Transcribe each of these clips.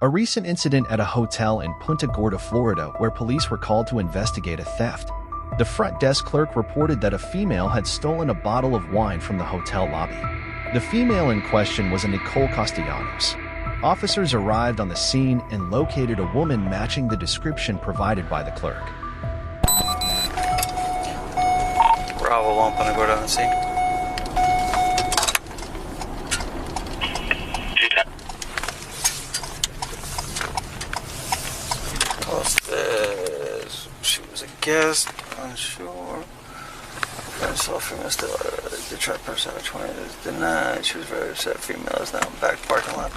A recent incident at a hotel in Punta Gorda, Florida, where police were called to investigate a theft. The front desk clerk reported that a female had stolen a bottle of wine from the hotel lobby. The female in question was a Nicole Castellanos. Officers arrived on the scene and located a woman matching the description provided by the clerk. Bravo 1, Punta Gorda on the scene. She was a guest, unsure. I saw female still. The trap person at 20 is denied. She was very upset. Female is now in back parking lot.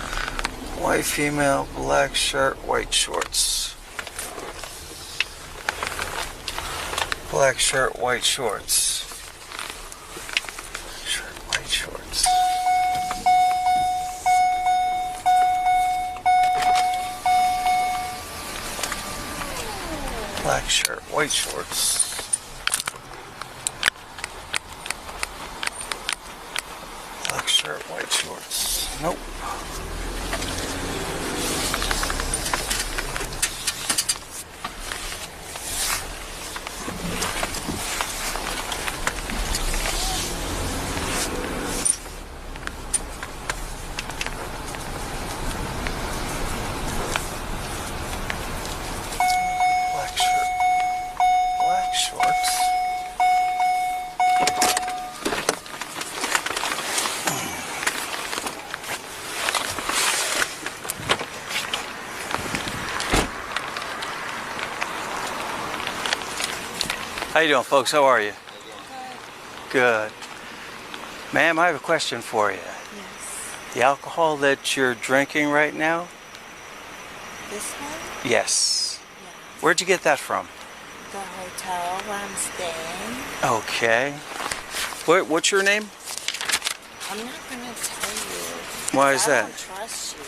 White female, black shirt, white shorts. Black shirt, white shorts. Shirt, white shorts. Black shirt, white shorts. Black shirt, white shorts. Nope. How you doing, folks? How are you? Good. Ma'am, I have a question for you. Yes. The alcohol that you're drinking right now? This one? Yes. Yes. Where'd you get that from? The hotel where I'm staying. Okay. What's your name? I'm not gonna tell you. Why is that? I don't trust you.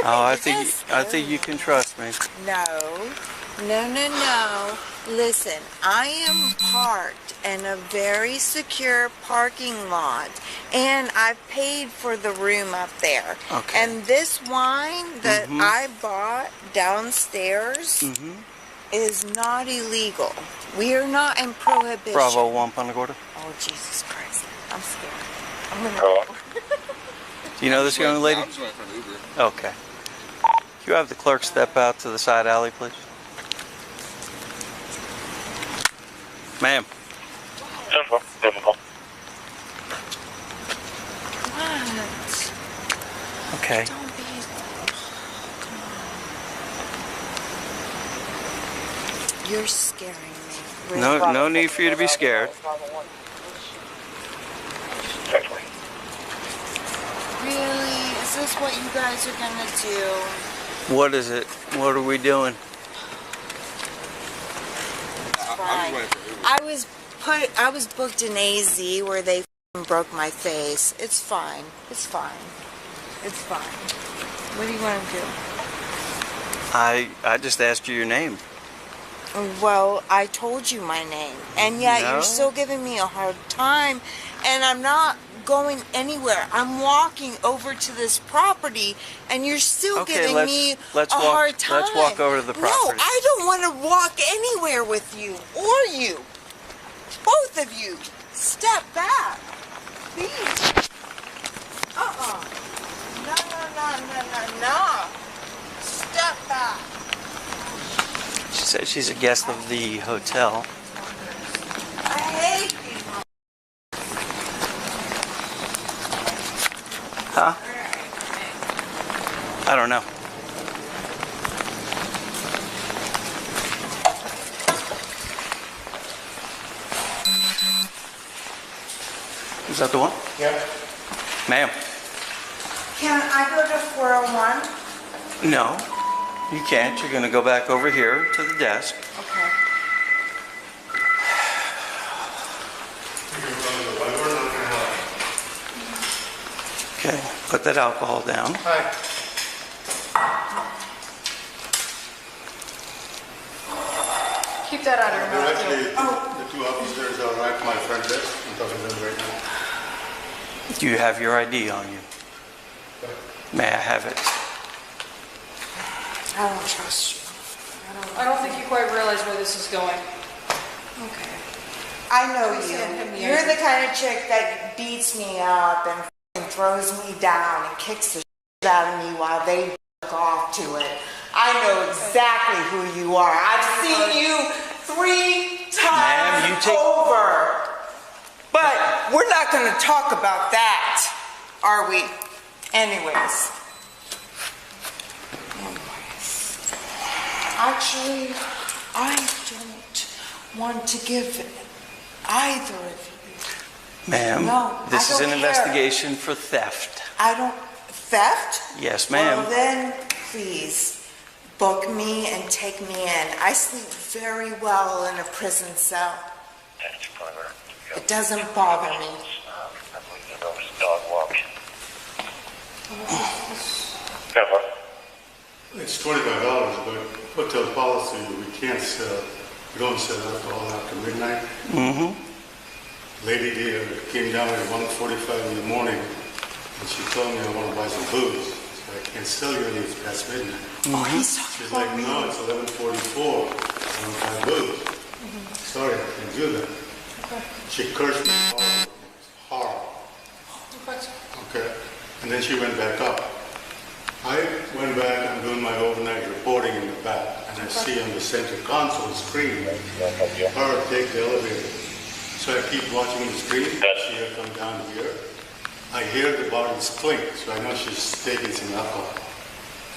Oh, I think you can trust me. No. Listen, I am parked in a very secure parking lot, and I paid for the room up there. Okay. And this wine that I bought downstairs is not illegal. We are not in prohibition. Bravo 1, Punta Gorda. Oh, Jesus Christ. I'm scared. I'm gonna go. Do you know this young lady? I'm just waiting for an Uber. Okay. Can you have the clerk step out to the side alley, please? Ma'am. What? Okay. Don't be... Come on. You're scaring me. No need for you to be scared. Really? Is this what you guys are gonna do? What is it? What are we doing? I'm just waiting for an Uber. I was booked in AZ where they broke my face. It's fine. It's fine. It's fine. What do you want to do? I just asked you your name. Well, I told you my name, and yet No. you're still giving me a hard time, and I'm not going anywhere. I'm walking over to this property, and you're still Okay, giving me a hard time. Let's walk over to the property. No, I don't want to walk anywhere with you, or you. Both of you. Step back. Please. No. Step back. She said she's a guest of the hotel. I hate you. Huh? I don't know. Is that the one? Yeah. Ma'am. Can I go to 401? No, you can't. You're going to go back over here to the desk. Okay. Okay, put that alcohol down. Hi. Keep that out of your They're mouth. actually, too. the two officers are right to my front desk. I'm talking to them right now. Do you have your ID on you? May I have it? I don't trust you. I don't think you quite realize where this is going. Okay. I know Please send him the you. You're exit. the kind of chick that beats me up and f***ing throws me down and kicks the shit out of me while they jerk off to it. I know exactly who you are. I've seen you 3 times over. But we're not going to talk about that, are we? Anyways. Actually, I don't want to give either of you. Ma'am, No, this I is don't an care. investigation for theft. I don't... Theft? Yes, ma'am. Well, then, please, book me and take me in. I sleep very well in a prison cell. It doesn't bother me. It's $25, but hotel policy, we can't sell, we don't sell alcohol after midnight. Lady there came down at 1:45 in the morning, and she told me I want to buy some booze. So I can't sell you any past midnight. Oh, he's talking She's about like, me. no, it's 11:44. I want to buy booze. Sorry, I can't do that. She cursed me hard. Okay. And then she went back up. I went back, I'm doing my overnight reporting in the back, and I see on the center console screen her take the elevator. So I keep watching the screen, see her come down here. I hear the bottles clink, so I know she's taking some alcohol.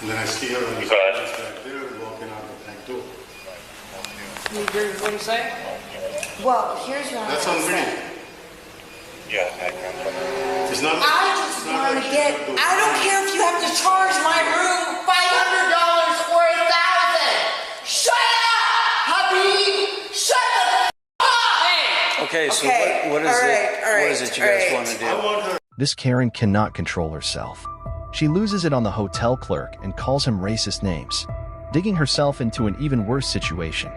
And then I see her on the stairs back there walking out the back door. You agree with what he's saying? Well, here's what That's I'm on saying. video. It's not. I just want to get... I don't care if you have to charge my room $500 or $1,000. Shut up, Habib! Shut the up! Okay, so Okay, what is all it? right, What is it you guys all right. want to do? I want her. This Karen cannot control herself. She loses it on the hotel clerk and calls him racist names, digging herself into an even worse situation.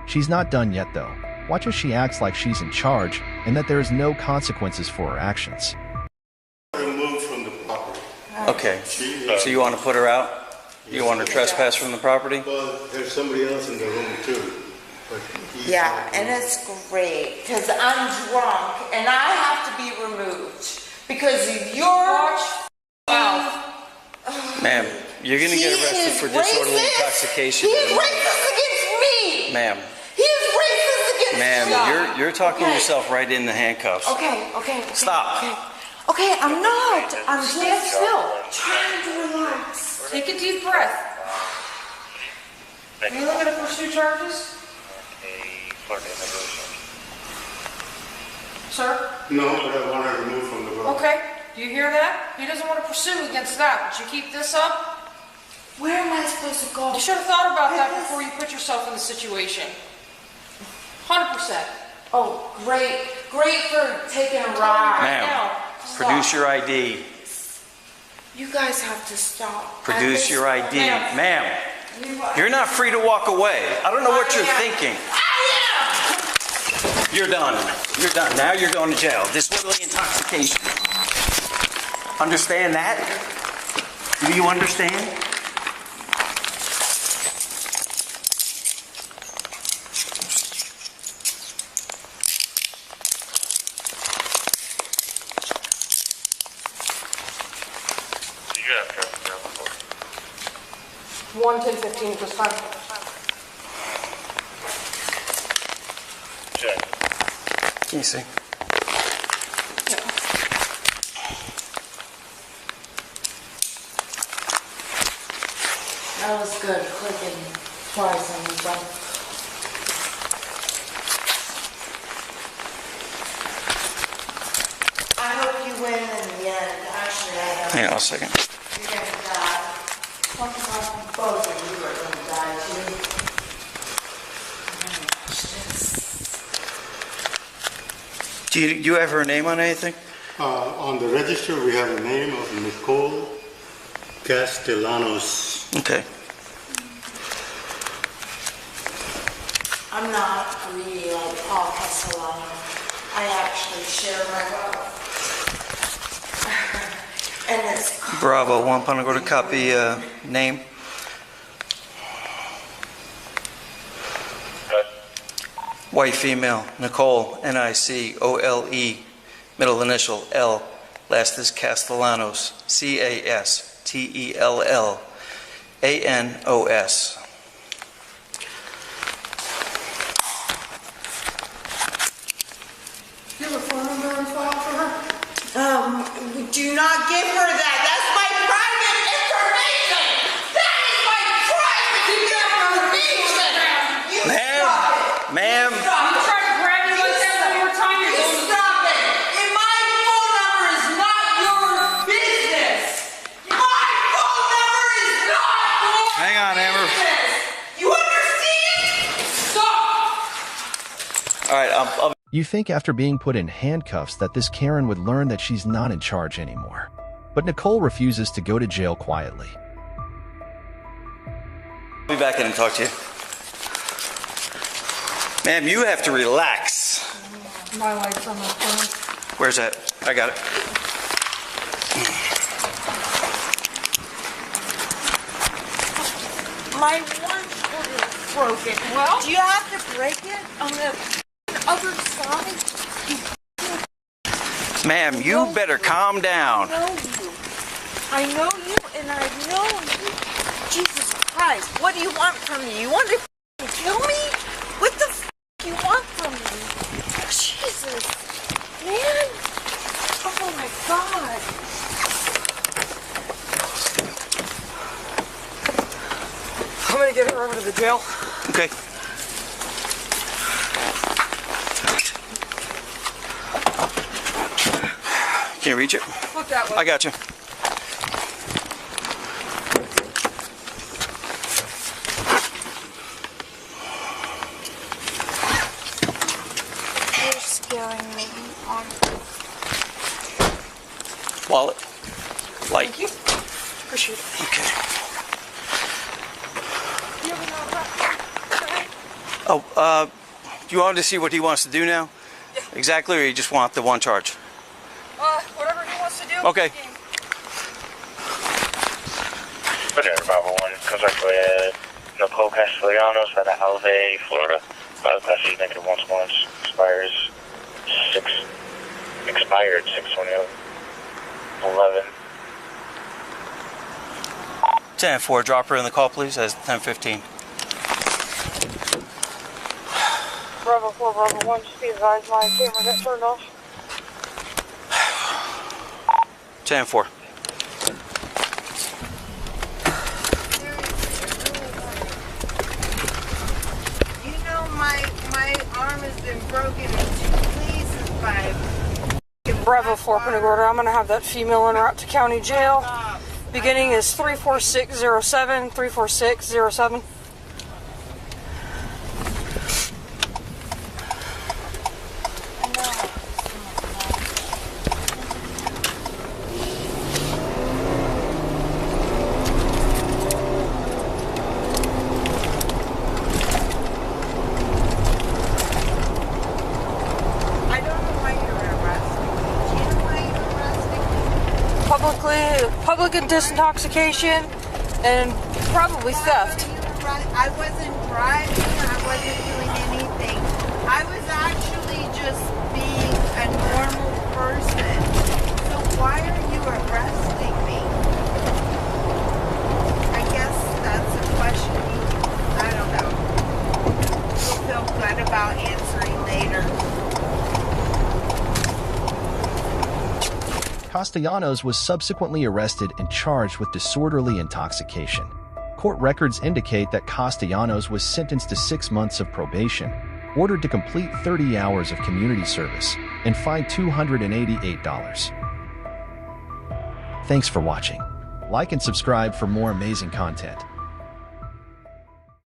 She's not done yet though. Watch as she acts like she's in charge and that there is no consequences for her actions. Removed from the property. Okay, so you want to put her out? You want her trespass from the property? Well, there's somebody else in the room too. But Yeah, and it's great because I'm drunk and I have to be removed because of your... Ma'am, you're going to get arrested for disorderly intoxication. He's racist against me. Ma'am, He's racist against me. ma'am, you're talking Okay. yourself right in the handcuffs. Okay. Stop. Okay, I'm not. I'm just trying to relax. Take a deep breath. Are you looking to pursue charges? Sir? No, but I want her removed from the property. Okay. Do you hear that? He doesn't want to pursue against that. But you keep this up? Where am I supposed to go? You should have thought about that before you put yourself in the situation. 100%. Oh, great for taking a ride. Ma'am, Now, produce your ID. You guys have to stop. Produce your ID. Ma'am. Ma'am, you're not free to walk away. I don't know what you're thinking. You're done. You're done. Now you're going to jail. Disorderly intoxication. Understand that? Do you understand? You got to 1:10:15 at this time. check. Can you see? That was good. Clicking twice on the button. I hope you win in the end. Actually, I don't. Hang on a second. You're gonna die. Talk about both of you are gonna die too. Do you have her name on anything? On the register, we have the name of Nicole Castellanos. Okay. I'm not greedy like Paul Castellano. I actually share my wealth. And it's Bravo. One pound go to copy name. White female, Nicole, Nicole, middle initial L, last is Castellanos, Castellanos. You have a phone number on file for her? Do not give her that. That's my private information. That is my private information. You stop it. Ma'am. Stop You it. tried to grab me like that one more time. You stop it. And my phone number is not your business. My phone number is not your Hang on, Amber. business. You understand? Stop! All right, I'll You think after being put in handcuffs that this Karen would learn that she's not in charge anymore. But Nicole refuses to go to jail quietly. be back in and talk to you. Ma'am, you have to relax. My light's on my phone. Where's that? I got it. My one foot is broken. Well? Do you have to break it on the other side? Ma'am, you better calm down. I know you, and I know you. Jesus Christ, what do you want from me? You want to kill me? What the you want from me? Jesus, man. Oh my God. I'm gonna get her over to the jail. Okay. Can you reach it? Look that way. I got you. You're scaring me. Wallet. Light. Thank you. Appreciate it. Okay. You ever know about Oh, do you want to see what he wants to do now? Yeah. Exactly, or you just want the one charge? whatever he wants to do. Okay. Virginia Bravo 1, contact with Nicole Castellanos at Alve, Florida. File class E negative once, expired 6/20/11. 10-4, drop her in the call, please, as 10-15. Bravo 4, Bravo 1, just be advised my camera got turned off. 10-4. You know my arm has been broken in 2 places by Bravo 4, Punta Gorda. I'm going to have that female en route to county jail. Beginning is 34607, 34607. I don't know why you're arresting me. Do you know why you're arresting me? Public disintoxication and probably theft. I wasn't driving. I wasn't doing anything. I was actually just being a normal person. So why are you arresting me? I guess that's a question. I don't know. You'll feel good about answering later. Castellanos was subsequently arrested and charged with disorderly intoxication. Court records indicate that Castellanos was sentenced to 6 months of probation, ordered to complete 30 hours of community service, and fined $288. Thanks for watching. Like and subscribe for more amazing content.